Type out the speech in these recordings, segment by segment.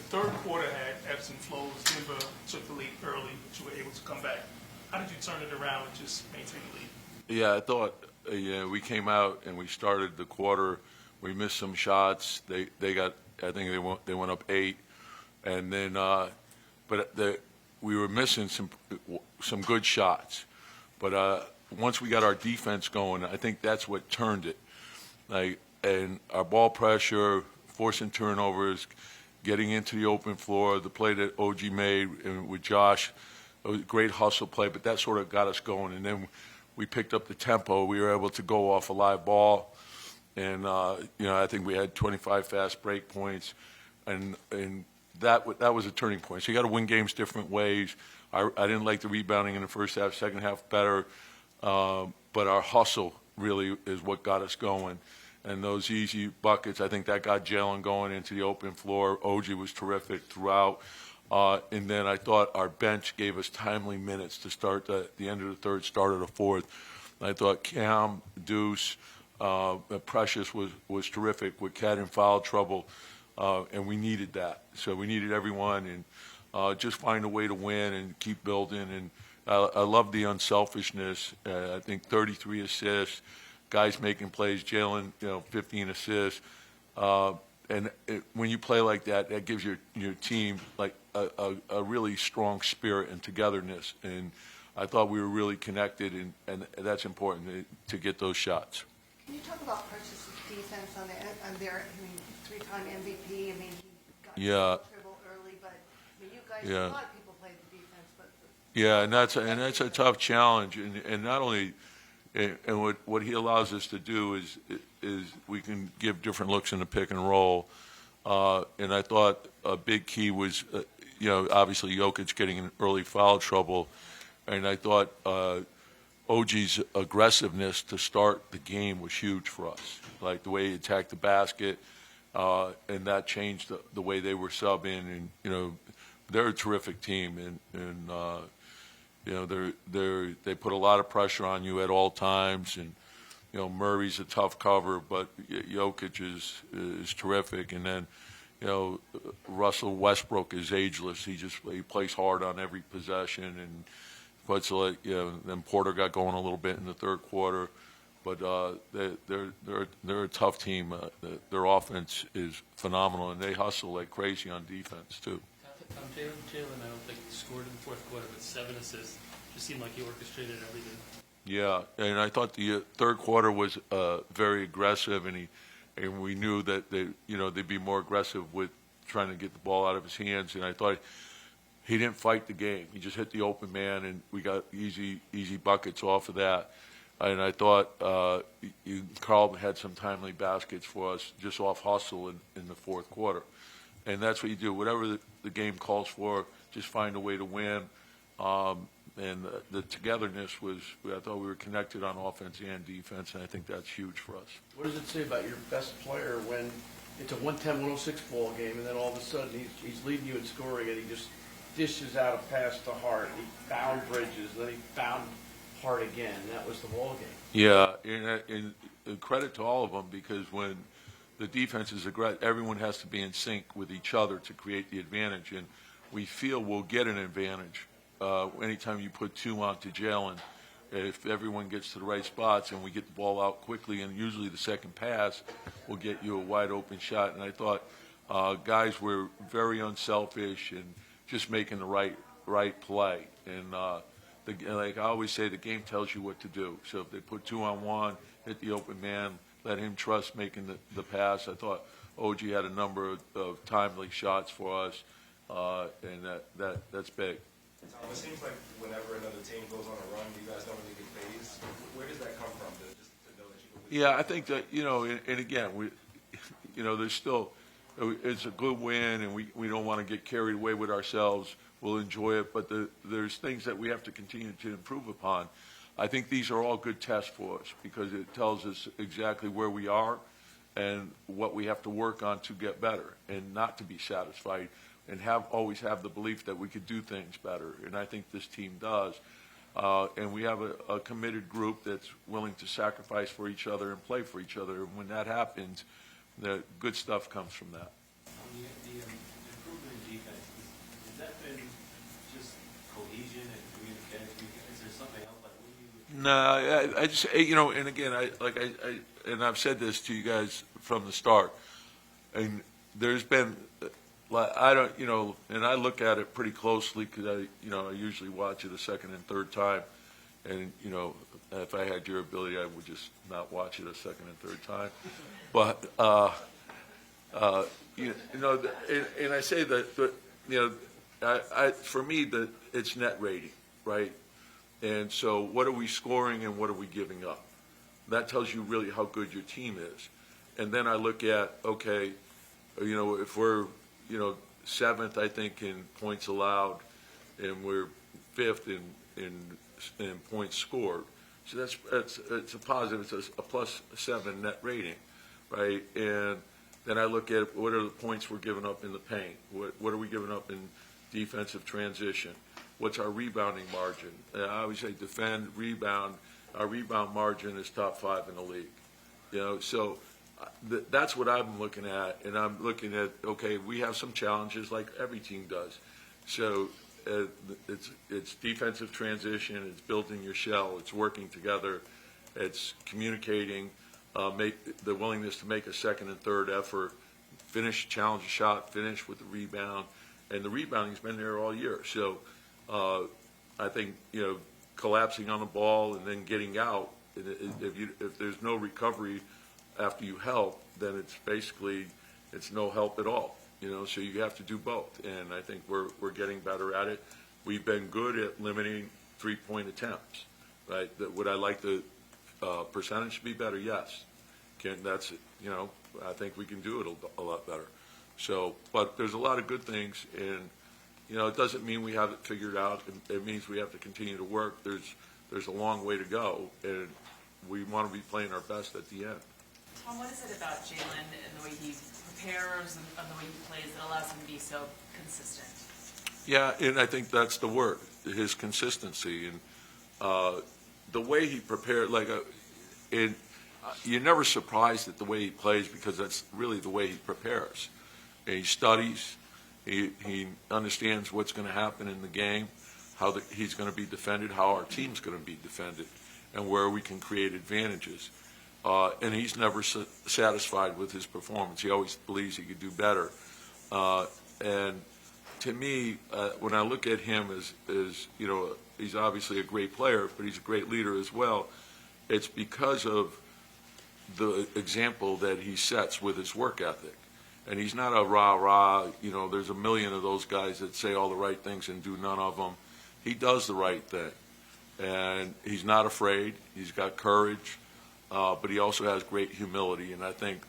third quarter had ebbs and flows. Denver took the lead early, but you were able to come back. How did you turn it around and just maintain the lead? Yeah, I thought we came out and we started the quarter. We missed some shots. They got, I think they went up 8, and then we were missing some good shots. But once we got our defense going, I think that's what turned it. And our ball pressure, forcing turnovers, getting into the open floor, the play that OG made with Josh, it was a great hustle play, but that sort of got us going. And then we picked up the tempo. We were able to go off a live ball. And, I think we had 25 fast break points. And that was a turning point. So you got to win games different ways. I didn't like the rebounding in the first half, second half better. But our hustle really is what got us going. And those easy buckets, I think that got Jalen going into the open floor. OG was terrific throughout. And then I thought our bench gave us timely minutes to start the end of the third, start of the fourth. I thought Cam, Deuce, Precious was terrific with Cat in foul trouble, and we needed that. So we needed everyone, and just find a way to win and keep building. And I love the unselfishness. I think 33 assists, guys making plays. Jalen, 15 assists. When you play like that, that gives your team like a really strong spirit and togetherness. And I thought we were really connected, and that's important to get those shots. Can you talk about Precious' defense on their, 3-time MVP? He got trouble early, but you guys, a lot of people play the defense, but that's a tough challenge, and not only, and what he allows us to do is we can give different looks in the pick and roll, and I thought a big key was obviously Jokic getting in early foul trouble, and I thought OG's aggressiveness to start the game was huge for us. Like the way he attacked the basket, and that changed the way they were subbing. And they're a terrific team, and they put a lot of pressure on you at all times. And Murray's a tough cover, but Jokic is terrific. And then Russell Westbrook is ageless. He plays hard on every possession and. But then Porter got going a little bit in the third quarter, but they're a tough team. Their offense is phenomenal, and they hustle like crazy on defense too. Jalen, I don't think scored in the fourth quarter, but 7 assists. Just seemed like he orchestrated everything. Yeah, and I thought the third quarter was very aggressive, and we knew that they'd be more aggressive with trying to get the ball out of his hands, and I thought. He didn't fight the game. He just hit the open man, and we got easy buckets off of that. And I thought Carl had some timely baskets for us just off hustle in the fourth quarter. And that's what you do. Whatever the game calls for, just find a way to win. And the togetherness was, I thought we were connected on offense and defense, and I think that's huge for us. What does it say about your best player when it's a 110-106 ball game, and then all of a sudden he's leading you in scoring, and he just dishes out a pass to Hart. He found Bridges, then he found Hart again. That was the ball game. Yeah, and credit to all of them, because when the defense is aggressive, everyone has to be in sync with each other to create the advantage. And we feel we'll get an advantage anytime you put 2 on to Jalen. If everyone gets to the right spots and we get the ball out quickly, and usually the second pass will get you a wide open shot. And I thought guys were very unselfish and just making the right play. And like I always say, the game tells you what to do. So if they put 2 on 1, hit the open man, let him trust making the pass. I thought OG had a number of timely shots for us, and that's big. Tom, it seems like whenever another team goes on a run, you guys don't really get phased. Where does that come from? Just to know that you can win? Yeah, I think that and again, there's still. It's a good win, and we don't want to get carried away with ourselves. We'll enjoy it, but there's things that we have to continue to improve upon. I think these are all good tests for us because it tells us exactly where we are and what we have to work on to get better and not to be satisfied and always have the belief that we could do things better. And I think this team does. And we have a committed group that's willing to sacrifice for each other and play for each other. And when that happens, the good stuff comes from that. The improvement in No, I just, and again, and I've said this to you guys from the start, and there's been, I don't, and I look at it pretty closely because I usually watch it a second and third time, and, if I had your ability, I would just not watch it a second and third time. But, and I say that, for me, it's net rating, right? And so what are we scoring and what are we giving up? That tells you really how good your team is. And then I look at, okay, if we're, seventh, I think, in points allowed, and we're fifth in points scored. So it's a positive. It's a +7 net rating, right? And then I look at what are the points we're giving up in the paint? What are we giving up in defensive transition? What's our rebounding margin? I always say defend, rebound. Our rebound margin is top 5 in the league. So that's what I'm looking at, and I'm looking at, okay, we have some challenges like every team does. So it's defensive transition, it's building your shell, it's working together, it's communicating, the willingness to make a second and third effort, challenge a shot, finish with the rebound, and the rebounding's been there all year. So I think, collapsing on the ball and then getting out, if there's no recovery after you help, then it's no help at all. So you have to do both, and I think we're getting better at it. We've been good at limiting three-point attempts, right? Would I like the percentage to be better? Yes. I think we can do it a lot better. So, but there's a lot of good things, and it doesn't mean we have it figured out. It means we have to continue to work. There's a long way to go, and we want to be playing our best at the end. Tom, what is it about Jalen and the way he prepares and the way he plays that allows him to be so consistent? Yeah, and I think that's the word, his consistency, and the way he prepared. You're never surprised at the way he plays because that's really the way he prepares. And he studies. He understands what's going to happen in the game, how he's going to be defended, how our team's going to be defended, and where we can create advantages. And he's never satisfied with his performance. He always believes he could do better. And to me, when I look at him as he's obviously a great player, but he's a great leader as well. It's because of the example that he sets with his work ethic. And he's not a rah-rah, there's a million of those guys that say all the right things and do none of them. He does the right thing. And he's not afraid. He's got courage. But he also has great humility, and I think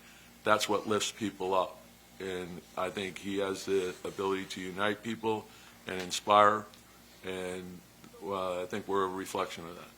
that's what lifts people up. And I think he has the ability to unite people and inspire, and I think we're a reflection of that.